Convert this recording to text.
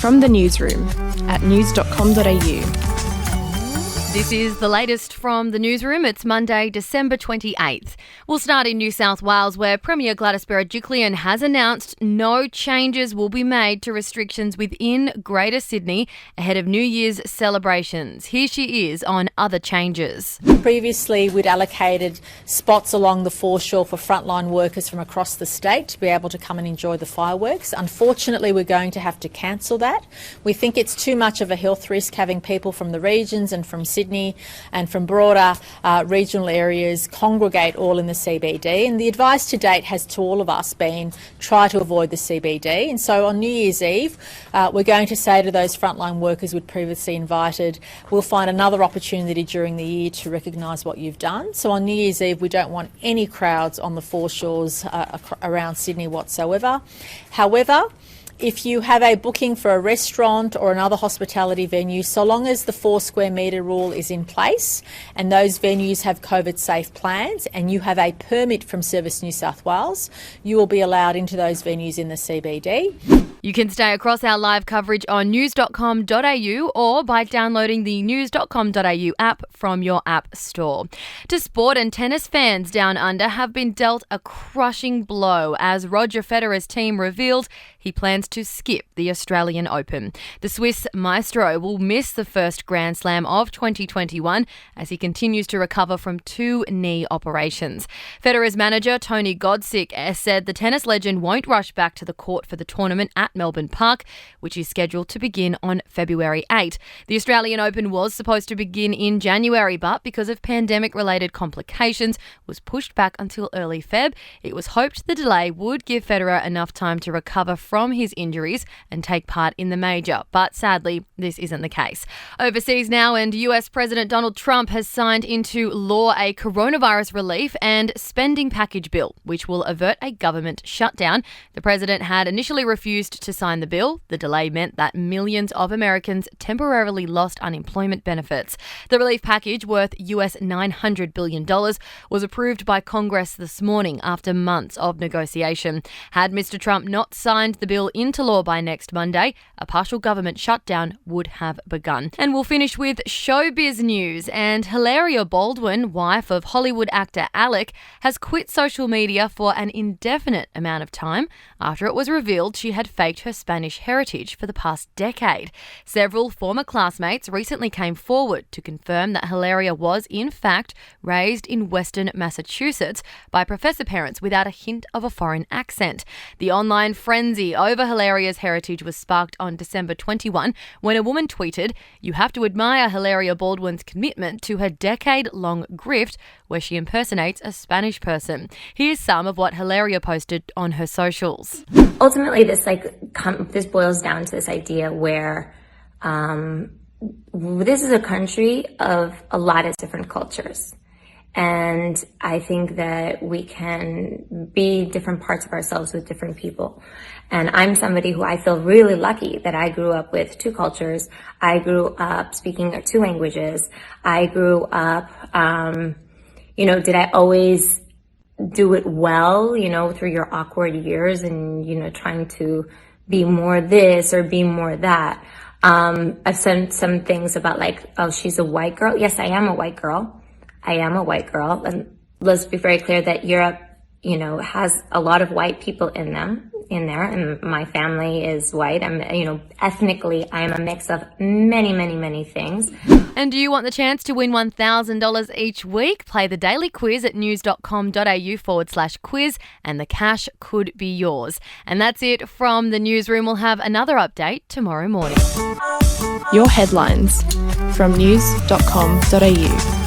From the Newsroom at news.com.au. This is the latest from the Newsroom. It's Monday, December 28th. We'll start in New South Wales, where Premier Gladys Berejiklian has announced no changes will be made to restrictions within Greater Sydney ahead of New Year's celebrations. Here she is on other changes. Previously, we'd allocated spots along the Foreshore for frontline workers from across the state to be able to come and enjoy the fireworks. Unfortunately, we're going to have to cancel that. We think it's too much of a health risk having people from the regions and from Sydney and from broader regional areas congregate all in the CBD. And the advice to date has to all of us been try to avoid the CBD. And so on New Year's Eve, we're going to say to those frontline workers we'd previously invited, we'll find another opportunity during the year to recognise what you've done. So on New Year's Eve, we don't want any crowds on the foreshores around Sydney whatsoever. However, if you have a booking for a restaurant or another hospitality venue, so long as the 4 square metre rule is in place and those venues have COVID-safe plans and you have a permit from Service New South Wales, you will be allowed into those venues in the CBD. You can stay across our live coverage on news.com.au or by downloading the news.com.au app from your app store. To sport, and tennis fans down under have been dealt a crushing blow as Roger Federer's team revealed he plans to skip the Australian Open. The Swiss maestro will miss the first Grand Slam of 2021 as he continues to recover from 2 knee operations. Federer's manager, Tony Godsick, said the tennis legend won't rush back to the court for the tournament at Melbourne Park, which is scheduled to begin on February 8. The Australian Open was supposed to begin in January, but because of pandemic-related complications, was pushed back until early Feb. It was hoped the delay would give Federer enough time to recover from his injuries and take part in the major, but sadly, this isn't the case. Overseas now, and US President Donald Trump has signed into law a coronavirus relief and spending package bill, which will avert a government shutdown. The president had initially refused to sign the bill. The delay meant that millions of Americans temporarily lost unemployment benefits. The relief package, worth US $900 billion, was approved by Congress this morning after months of negotiation. Had Mr. Trump not signed the bill into law by next Monday, a partial government shutdown would have begun. And we'll finish with showbiz news. And Hilaria Baldwin, wife of Hollywood actor Alec, has quit social media for an indefinite amount of time after it was revealed she had faked her Spanish heritage for the past decade. Several former classmates recently came forward to confirm that Hilaria was, in fact, raised in Western Massachusetts by professor parents without a hint of a foreign accent. The online frenzy over Hilaria's heritage was sparked on December 21 when a woman tweeted, "You have to admire Hilaria Baldwin's commitment to her decade-long grift where she impersonates a Spanish person." Here's some of what Hilaria posted on her socials. Ultimately, this boils down to this idea where this is a country of a lot of different cultures. And I think that we can be different parts of ourselves with different people. And I'm somebody who I feel really lucky that I grew up with 2 cultures. I grew up speaking 2 languages. I grew up, did I always do it well, through your awkward years and, trying to be more this or be more that. I've said some things about she's a white girl. Yes, I am a white girl. And let's be very clear that Europe, has a lot of white people in there, and my family is white. I'm, ethnically, I am a mix of many, many, many things. And do you want the chance to win $1,000 each week? Play the daily quiz at news.com.au/quiz and the cash could be yours. And that's it from the Newsroom. We'll have another update tomorrow morning. Your headlines from news.com.au.